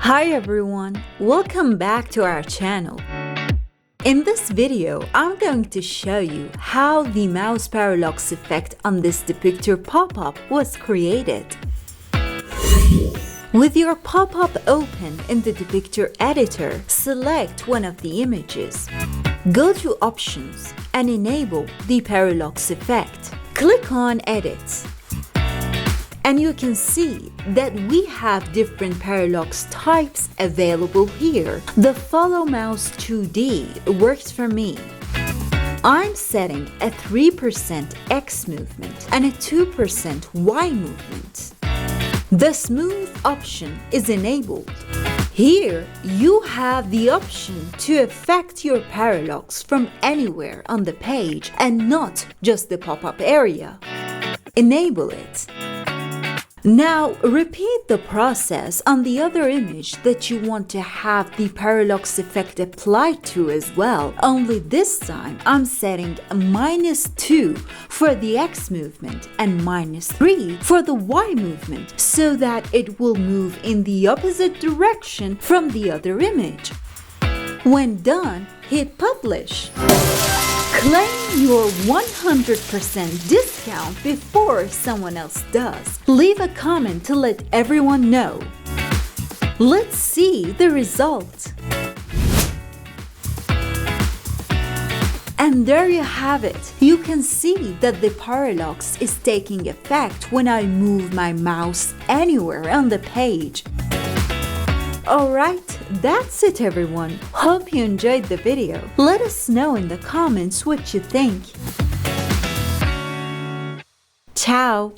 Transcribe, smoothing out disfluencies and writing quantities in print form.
Hi everyone, welcome back to our channel. In this video, I'm going to show you how the mouse parallax effect on this Depicter pop-up was created. With your pop-up open in the Depicter editor, select one of the images. Go to Options and enable the parallax effect. Click on Edit. And you can see that we have different parallax types available here. The Follow Mouse 2D works for me. I'm setting a 3% X movement and a 2% Y movement. The Smooth option is enabled. Here, you have the option to affect your parallax from anywhere on the page and not just the pop-up area. Enable it. Now, repeat the process on the other image that you want to have the parallax effect applied to as well, only this time I'm setting a -2 for the X movement and -3 for the Y movement so that it will move in the opposite direction from the other image. When done, hit Publish. Claim your 100% discount before someone else does. Leave a comment to let everyone know. Let's see the result. And there you have it. You can see that the parallax is taking effect when I move my mouse anywhere on the page. Alright, that's it everyone. Hope you enjoyed the video. Let us know in the comments what you think. Ciao!